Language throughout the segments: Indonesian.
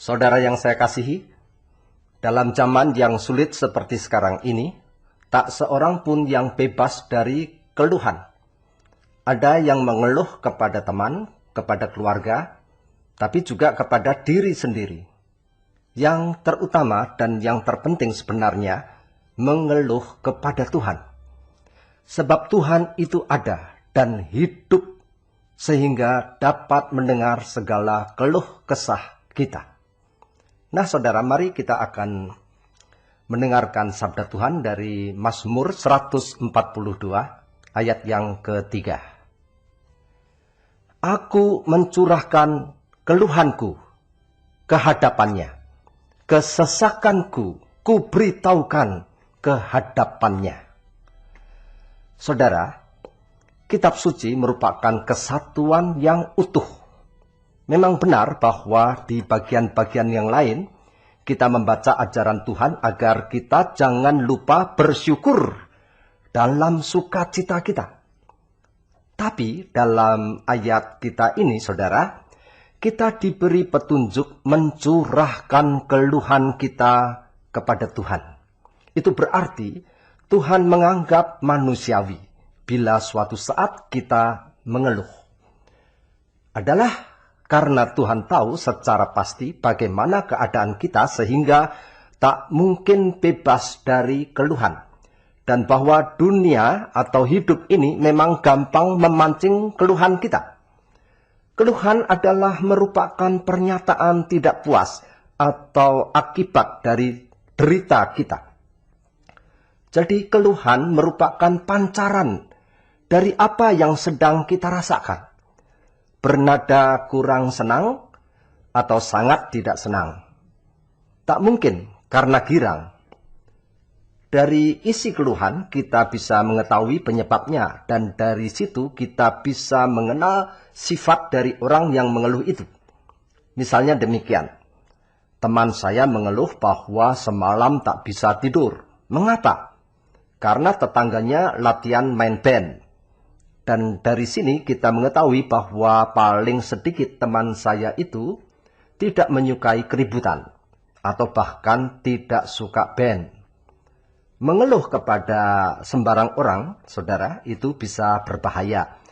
Saudara yang saya kasihi, dalam zaman yang sulit seperti sekarang ini, tak seorang pun yang bebas dari keluhan. Ada yang mengeluh kepada teman, kepada keluarga, tapi juga kepada diri sendiri. Yang terutama dan yang terpenting sebenarnya, mengeluh kepada Tuhan. Sebab Tuhan itu ada dan hidup, sehingga dapat mendengar segala keluh kesah kita. Nah saudara, mari kita akan mendengarkan sabda Tuhan dari Mazmur 142 ayat yang ketiga. Aku mencurahkan keluhanku ke hadapannya, kesesakanku ku beritahukan ke hadapannya. Saudara, kitab suci merupakan kesatuan yang utuh. Memang benar bahwa di bagian-bagian yang lain, kita membaca ajaran Tuhan agar kita jangan lupa bersyukur dalam sukacita kita. Tapi dalam ayat kita ini, saudara, kita diberi petunjuk mencurahkan keluhan kita kepada Tuhan. Itu berarti Tuhan menganggap manusiawi bila suatu saat kita mengeluh. Adalah karena Tuhan tahu secara pasti bagaimana keadaan kita sehingga tak mungkin bebas dari keluhan. Dan bahwa dunia atau hidup ini memang gampang memancing keluhan kita. Keluhan adalah merupakan pernyataan tidak puas atau akibat dari derita kita. Jadi keluhan merupakan pancaran dari apa yang sedang kita rasakan. Bernada kurang senang atau sangat tidak senang. Tak mungkin karena girang. Dari isi keluhan kita bisa mengetahui penyebabnya dan dari situ kita bisa mengenal sifat dari orang yang mengeluh itu. Misalnya demikian. Teman saya mengeluh bahwa semalam tak bisa tidur. Mengapa? Karena tetangganya latihan main band. Dan dari sini kita mengetahui bahwa paling sedikit teman saya itu tidak menyukai keributan atau bahkan tidak suka band. Mengeluh kepada sembarang orang, saudara, itu bisa berbahaya.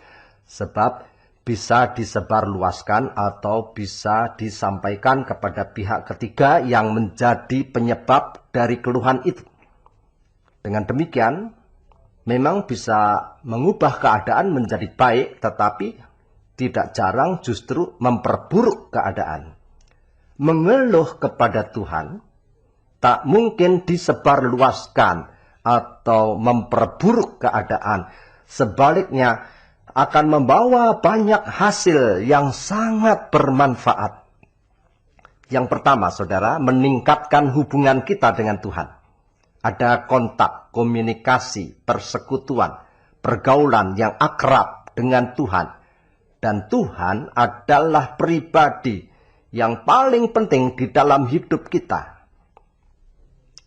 Sebab bisa disebarluaskan atau bisa disampaikan kepada pihak ketiga yang menjadi penyebab dari keluhan itu. Dengan demikian, memang bisa mengubah keadaan menjadi baik, tetapi tidak jarang justru memperburuk keadaan. Mengeluh kepada Tuhan tak mungkin disebarluaskan atau memperburuk keadaan. Sebaliknya akan membawa banyak hasil yang sangat bermanfaat. Yang pertama, saudara, meningkatkan hubungan kita dengan Tuhan. Ada kontak, komunikasi, persekutuan, pergaulan yang akrab dengan Tuhan. Dan Tuhan adalah pribadi yang paling penting di dalam hidup kita.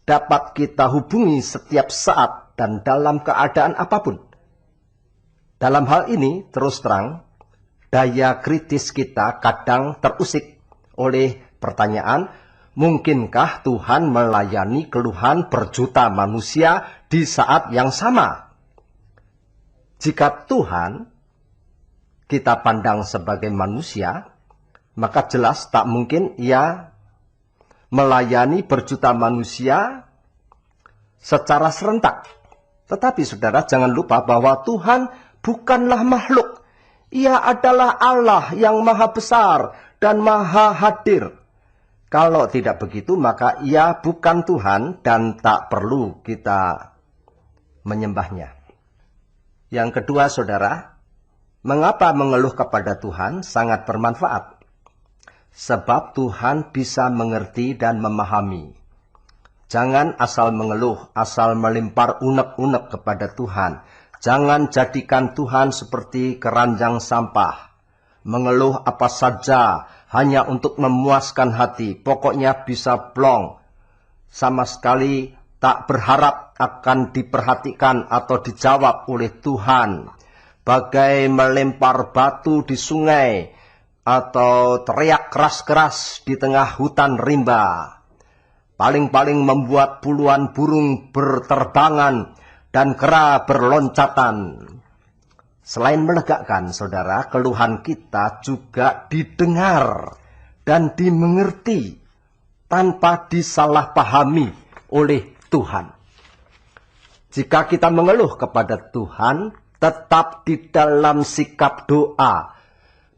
Dapat kita hubungi setiap saat dan dalam keadaan apapun. Dalam hal ini, terus terang, daya kritis kita kadang terusik oleh pertanyaan, mungkinkah Tuhan melayani keluhan berjuta manusia di saat yang sama? Jika Tuhan kita pandang sebagai manusia, maka jelas tak mungkin Ia melayani berjuta manusia secara serentak. Tetapi saudara, jangan lupa bahwa Tuhan bukanlah makhluk. Ia adalah Allah yang maha besar dan maha hadir. Kalau tidak begitu, maka Ia bukan Tuhan dan tak perlu kita menyembahnya. Yang kedua, saudara, mengapa mengeluh kepada Tuhan sangat bermanfaat? Sebab Tuhan bisa mengerti dan memahami. Jangan asal mengeluh, asal melempar unek-unek kepada Tuhan. Jangan jadikan Tuhan seperti keranjang sampah. Mengeluh apa saja hanya untuk memuaskan hati. Pokoknya bisa plong. Sama sekali tak berharap akan diperhatikan atau dijawab oleh Tuhan. Bagai melempar batu di sungai atau teriak keras-keras di tengah hutan rimba. Paling-paling membuat puluhan burung berterbangan dan kera berloncatan. Selain melegakan, saudara, keluhan kita juga didengar dan dimengerti tanpa disalahpahami oleh Tuhan. Jika kita mengeluh kepada Tuhan, tetap di dalam sikap doa,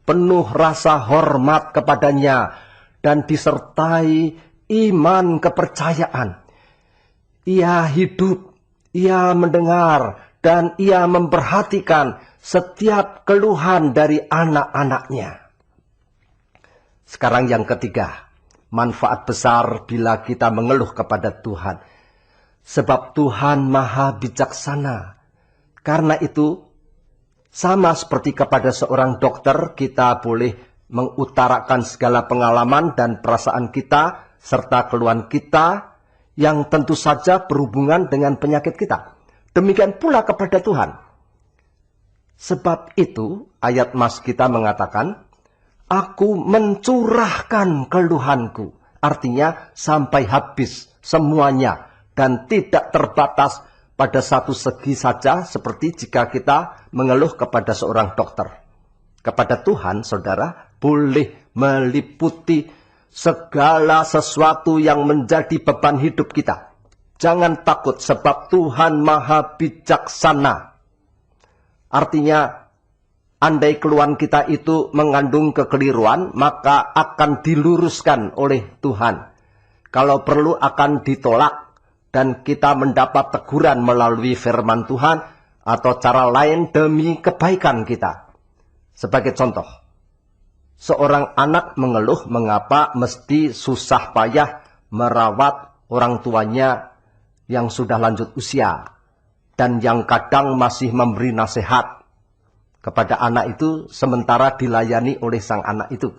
penuh rasa hormat kepadanya, dan disertai iman kepercayaan. Ia hidup, ia mendengar, dan ia memperhatikan setiap keluhan dari anak-anaknya. Sekarang yang ketiga, manfaat besar bila kita mengeluh kepada Tuhan. Sebab Tuhan maha bijaksana. Karena itu, sama seperti kepada seorang dokter, kita boleh mengutarakan segala pengalaman dan perasaan kita, serta keluhan kita, yang tentu saja berhubungan dengan penyakit kita. Demikian pula kepada Tuhan. Sebab itu, ayat mas kita mengatakan, aku mencurahkan keluhanku. Artinya, sampai habis semuanya. Dan tidak terbatas pada satu segi saja, seperti jika kita mengeluh kepada seorang dokter. Kepada Tuhan, saudara, boleh meliputi segala sesuatu yang menjadi beban hidup kita. Jangan takut, sebab Tuhan maha bijaksana. Artinya, andai keluhan kita itu mengandung kekeliruan, maka akan diluruskan oleh Tuhan. Kalau perlu akan ditolak, dan kita mendapat teguran melalui firman Tuhan, atau cara lain demi kebaikan kita. Sebagai contoh, seorang anak mengeluh mengapa mesti susah payah merawat orang tuanya yang sudah lanjut usia, dan yang kadang masih memberi nasihat kepada anak itu, sementara dilayani oleh sang anak itu.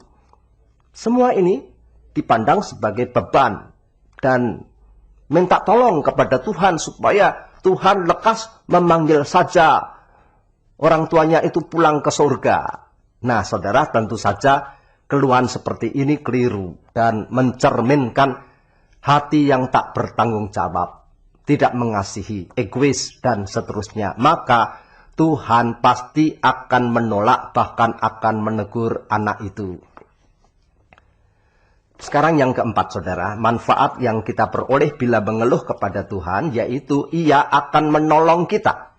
Semua ini dipandang sebagai beban, dan minta tolong kepada Tuhan supaya Tuhan lekas memanggil saja orang tuanya itu pulang ke surga. Nah, saudara, tentu saja keluhan seperti ini keliru dan mencerminkan hati yang tak bertanggung jawab, tidak mengasihi, egois, dan seterusnya. Maka Tuhan pasti akan menolak, bahkan akan menegur anak itu. Sekarang yang keempat, saudara, manfaat yang kita peroleh bila mengeluh kepada Tuhan, yaitu ia akan menolong kita.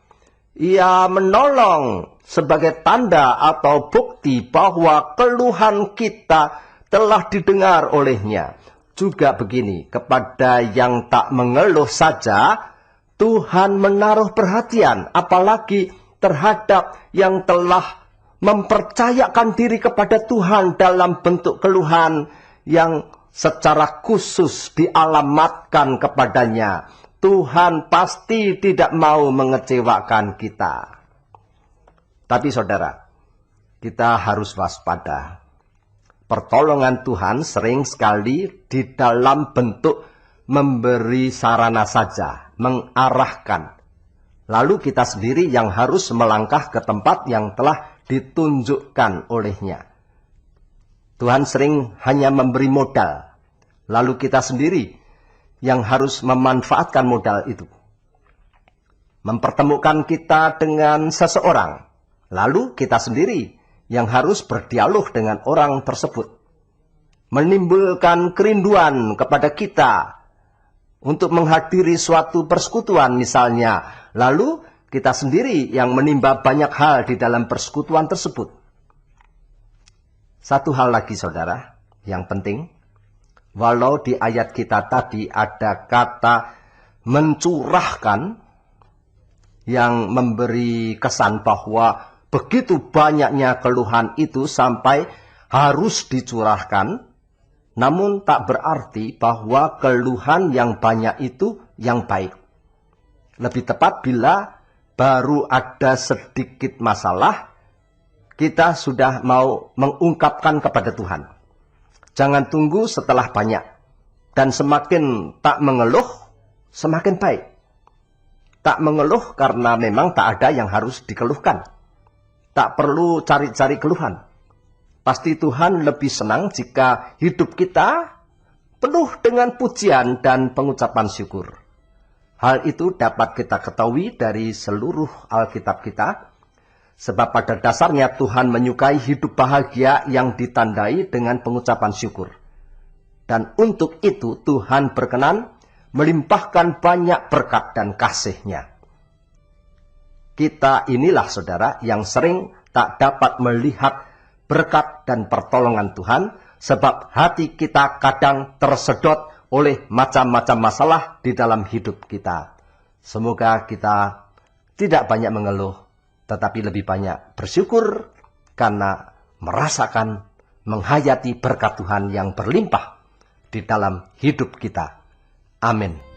Ia menolong sebagai tanda atau bukti bahwa keluhan kita telah didengar olehnya. Juga begini, kepada yang tak mengeluh saja, Tuhan menaruh perhatian, apalagi terhadap yang telah mempercayakan diri kepada Tuhan dalam bentuk keluhan yang secara khusus dialamatkan kepadanya. Tuhan pasti tidak mau mengecewakan kita. Tapi saudara, kita harus waspada. Pertolongan Tuhan sering sekali di dalam bentuk memberi sarana saja, mengarahkan. Lalu kita sendiri yang harus melangkah ke tempat yang telah ditunjukkan olehnya. Tuhan sering hanya memberi modal, lalu kita sendiri yang harus memanfaatkan modal itu. Mempertemukan kita dengan seseorang, lalu kita sendiri yang harus berdialog dengan orang tersebut. Menimbulkan kerinduan kepada kita untuk menghadiri suatu persekutuan misalnya, lalu kita sendiri yang menimba banyak hal di dalam persekutuan tersebut. Satu hal lagi, saudara, yang penting, walau di ayat kita tadi ada kata mencurahkan yang memberi kesan bahwa begitu banyaknya keluhan itu sampai harus dicurahkan, namun tak berarti bahwa keluhan yang banyak itu yang baik. Lebih tepat bila baru ada sedikit masalah, kita sudah mau mengungkapkan kepada Tuhan. Jangan tunggu setelah banyak. Dan semakin tak mengeluh, semakin baik. Tak mengeluh karena memang tak ada yang harus dikeluhkan. Tak perlu cari-cari keluhan. Pasti Tuhan lebih senang jika hidup kita penuh dengan pujian dan pengucapan syukur. Hal itu dapat kita ketahui dari seluruh Alkitab kita, sebab pada dasarnya Tuhan menyukai hidup bahagia yang ditandai dengan pengucapan syukur. Dan untuk itu Tuhan berkenan melimpahkan banyak berkat dan kasih-Nya. Kita inilah saudara yang sering tak dapat melihat berkat dan pertolongan Tuhan, sebab hati kita kadang tersedot oleh macam-macam masalah di dalam hidup kita. Semoga kita tidak banyak mengeluh, tetapi lebih banyak bersyukur karena merasakan, menghayati berkat Tuhan yang berlimpah di dalam hidup kita. Amin.